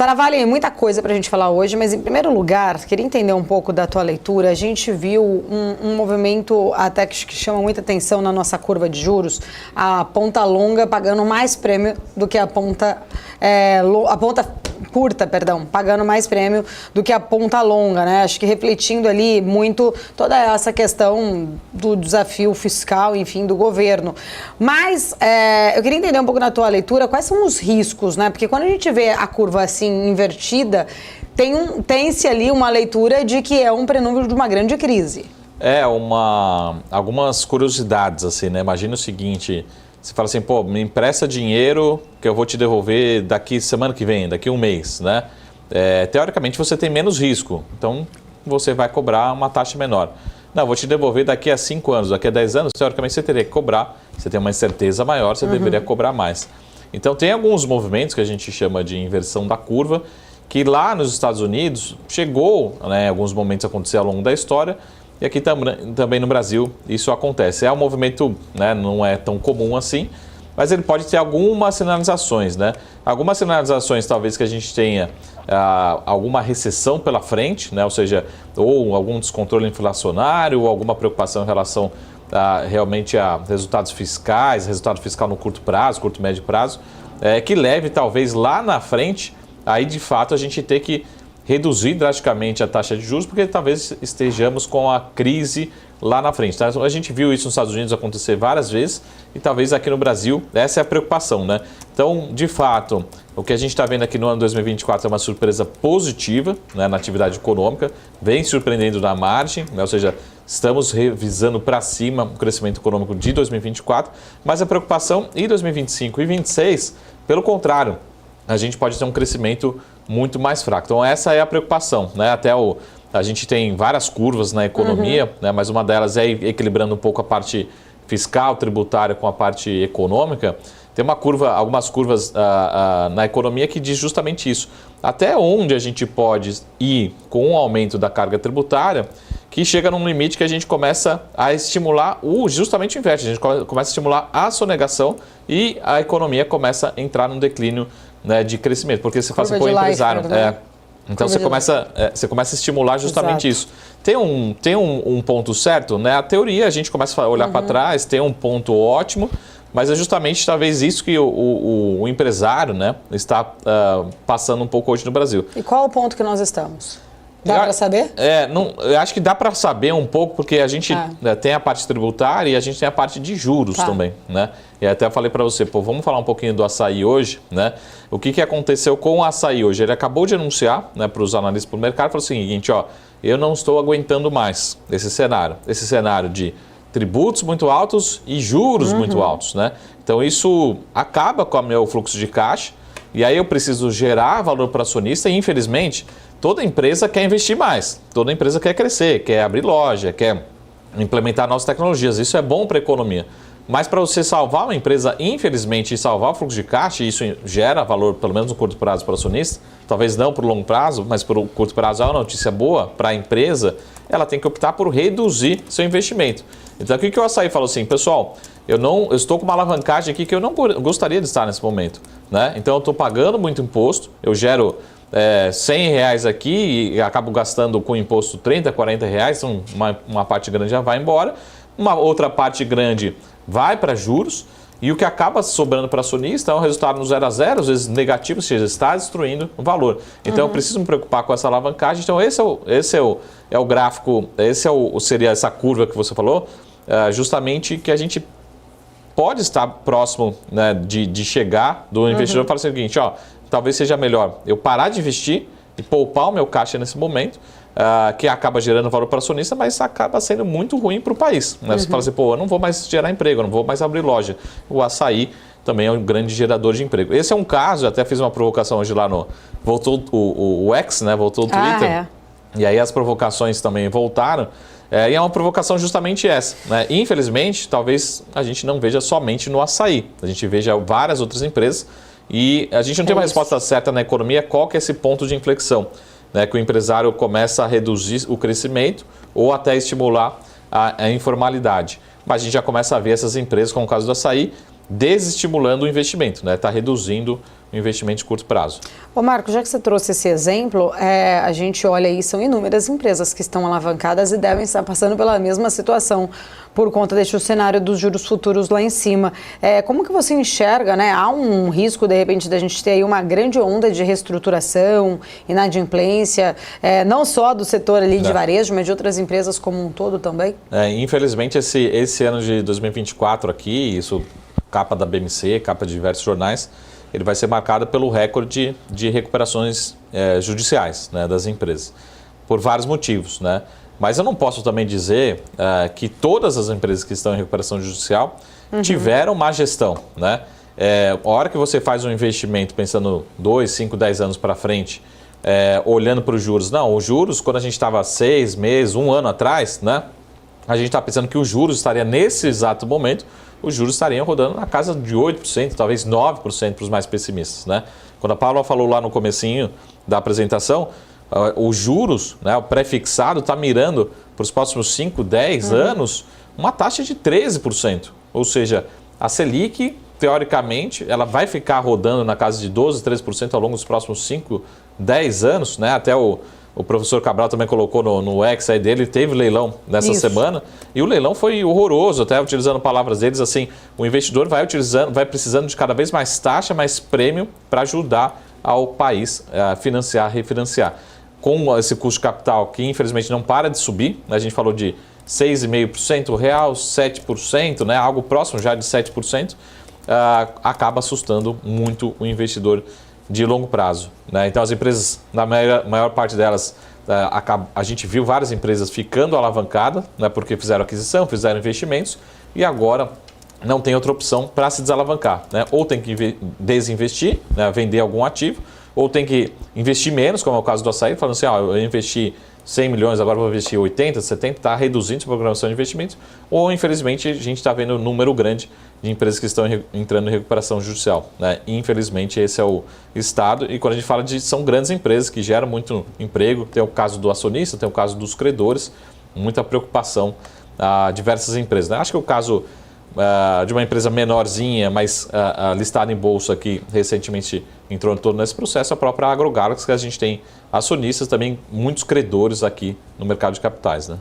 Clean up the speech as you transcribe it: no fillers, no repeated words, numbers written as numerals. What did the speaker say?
Saravali, muita coisa para a gente falar hoje, mas em primeiro lugar, queria entender um pouco da tua leitura. A gente viu um movimento até que chama muita atenção na nossa curva de juros, a ponta longa pagando mais prêmio do que a ponta curta, pagando mais prêmio do que a ponta longa, né? Acho que refletindo ali muito toda essa questão do desafio fiscal, enfim, do governo. Mas eu queria entender um pouco na tua leitura quais são os riscos, né? Porque quando a gente vê a curva assim invertida, tem-se ali uma leitura de que é um prenúncio de uma grande crise. Algumas curiosidades, assim, né? Imagina o seguinte, você fala assim, pô, me empresta dinheiro que eu vou te devolver daqui semana que vem, daqui um mês, né? Teoricamente você tem menos risco, então você vai cobrar uma taxa menor. Não, vou te devolver daqui a 5 anos, daqui a 10 anos, teoricamente você teria que cobrar, você tem uma incerteza maior, você deveria cobrar mais. Então tem alguns movimentos que a gente chama de inversão da curva, que lá nos Estados Unidos chegou, né, alguns momentos a acontecer ao longo da história, e aqui também no Brasil isso acontece. É um movimento, né, não é tão comum assim, mas ele pode ter algumas sinalizações, né? Algumas sinalizações talvez que a gente tenha alguma recessão pela frente, né? Ou seja, ou algum descontrole inflacionário, ou alguma preocupação em relação realmente a resultados fiscais, resultado fiscal no curto prazo, curto e médio prazo, que leve talvez lá na frente, aí de fato a gente ter que reduzir drasticamente a taxa de juros, porque talvez estejamos com a crise lá na frente. Tá? A gente viu isso nos Estados Unidos acontecer várias vezes e talvez aqui no Brasil essa é a preocupação, né? Então, de fato, o que a gente está vendo aqui no ano 2024 é uma surpresa positiva, né, na atividade econômica, vem surpreendendo na margem, né, ou seja, estamos revisando para cima o crescimento econômico de 2024, mas a preocupação em 2025 e 2026, pelo contrário, a gente pode ter um crescimento muito mais fraco. Então essa é a preocupação, né? A gente tem várias curvas na economia, né? Mas uma delas é equilibrando um pouco a parte fiscal, tributária com a parte econômica. Tem algumas curvas na economia que diz justamente isso. Até onde a gente pode ir com o aumento da carga tributária, que chega num limite que a gente começa a estimular justamente o inverso. A gente começa a estimular a sonegação e a economia começa a entrar num declínio, né, de crescimento. Porque você fala assim, pô, empresário... Então você começa a estimular justamente isso. Tem um ponto certo, né? A teoria, a gente começa a olhar para trás, tem um ponto ótimo, mas é justamente talvez isso que o empresário, né, está passando um pouco hoje no Brasil. E qual o ponto que nós estamos? Dá para saber? Eu acho que dá para saber um pouco, porque a gente tem a parte tributária e a gente tem a parte de juros também, né? E até eu falei para você, pô, vamos falar um pouquinho do açaí hoje, né? O que aconteceu com o açaí hoje? Ele acabou de anunciar, né, para os analistas do mercado, falou o seguinte, ó, eu não estou aguentando mais esse cenário de tributos muito altos e juros muito altos, né? Então isso acaba com o meu fluxo de caixa e aí eu preciso gerar valor para o acionista e infelizmente toda empresa quer investir mais, toda empresa quer crescer, quer abrir loja, quer implementar novas tecnologias, isso é bom para a economia. Mas para você salvar uma empresa, infelizmente, e salvar o fluxo de caixa, isso gera valor, pelo menos no curto prazo para o acionista, talvez não para o longo prazo, mas para o curto prazo é uma notícia boa para a empresa, ela tem que optar por reduzir seu investimento. Então, o que o açaí falou assim, pessoal, eu estou com uma alavancagem aqui que eu não gostaria de estar nesse momento, né? Então, eu estou pagando muito imposto, eu gero R$100 aqui e acabo gastando com imposto R$30, R$40, então uma parte grande já vai embora, uma outra parte grande vai para juros e o que acaba sobrando para acionista é um resultado no 0 a 0, às vezes negativo, ou seja, está destruindo o valor. Então eu preciso me preocupar com essa alavancagem. Então esse é o gráfico, seria essa curva que você falou, justamente que a gente pode estar próximo, né, de chegar do investidor para o seguinte, ó, talvez seja melhor eu parar de investir e poupar o meu caixa nesse momento, que acaba gerando valor para o acionista, mas acaba sendo muito ruim para o país. Né? Você fala assim, pô, eu não vou mais gerar emprego, eu não vou mais abrir loja. O açaí também é um grande gerador de emprego. Esse é um caso, eu até fiz uma provocação hoje lá voltou o X, né? Voltou o Twitter. E aí as provocações também voltaram. E é uma provocação justamente essa. Né? Infelizmente, talvez a gente não veja somente no açaí. A gente veja várias outras empresas e a gente não tem uma resposta certa na economia qual que é esse ponto de inflexão. Né, que o empresário começa a reduzir o crescimento ou até estimular a informalidade. Mas a gente já começa a ver essas empresas, como o caso do açaí, desestimulando o investimento, né? Está reduzindo investimento de curto prazo. Ô Marco, já que você trouxe esse exemplo, a gente olha aí, são inúmeras empresas que estão alavancadas e devem estar passando pela mesma situação por conta deste cenário dos juros futuros lá em cima. Como que você enxerga, né? Há um risco, de repente, da gente ter aí uma grande onda de reestruturação, inadimplência, não só do setor ali de varejo, mas de outras empresas como um todo também? Infelizmente, esse ano de 2024 aqui, isso capa da BMC, capa de diversos jornais, ele vai ser marcado pelo recorde de recuperações judiciais, né, das empresas, por vários motivos, né? Mas eu não posso também dizer que todas as empresas que estão em recuperação judicial tiveram má gestão, né? A hora que você faz um investimento pensando 2, 5, 10 anos para frente, olhando para os juros, não, os juros, quando a gente estava 6 meses, 1 ano atrás, né, a gente está pensando que os juros estaria nesse exato momento, os juros estariam rodando na casa de 8%, talvez 9% para os mais pessimistas, né? Quando a Paula falou lá no comecinho da apresentação, os juros, né, o pré-fixado está mirando para os próximos 5, 10 anos uma taxa de 13%. Ou seja, a Selic, teoricamente, ela vai ficar rodando na casa de 12%, 13% ao longo dos próximos 5, 10 anos, né? Até o professor Cabral também colocou no X aí dele, teve leilão nessa semana, e o leilão foi horroroso, até utilizando palavras deles, assim, o investidor vai precisando de cada vez mais taxa, mais prêmio para ajudar ao país a financiar, refinanciar. Com esse custo de capital que infelizmente não para de subir, né? A gente falou de 6,5% real, 7%, né? Algo próximo já de 7%, acaba assustando muito o investidor de longo prazo, né? Então as empresas, na maior parte delas, a gente viu várias empresas ficando alavancadas, né, porque fizeram aquisição, fizeram investimentos e agora não tem outra opção para se desalavancar, né? Ou tem que desinvestir, né, vender algum ativo, ou tem que investir menos, como é o caso do Açaí, falando assim, eu investi 100 milhões, agora vou investir 80, 70, está reduzindo a programação de investimentos, ou infelizmente a gente está vendo um número grande de empresas que estão entrando em recuperação judicial, né? Infelizmente esse é o estado, e quando a gente fala são grandes empresas que geram muito emprego, tem o caso do acionista, tem o caso dos credores, muita preocupação a diversas empresas, né? Acho que o caso de uma empresa menorzinha, mas listada em bolsa que recentemente entrou todo nesse processo, a própria AgroGalaxy, que a gente tem acionistas também, muitos credores aqui no mercado de capitais, né?